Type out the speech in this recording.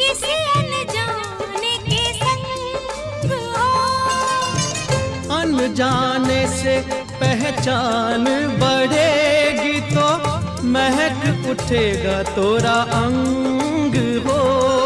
किसी अनजाने के संग हो। अनजाने से पहचान बढ़ेगी तो महक उठेगा तोरा अंग हो।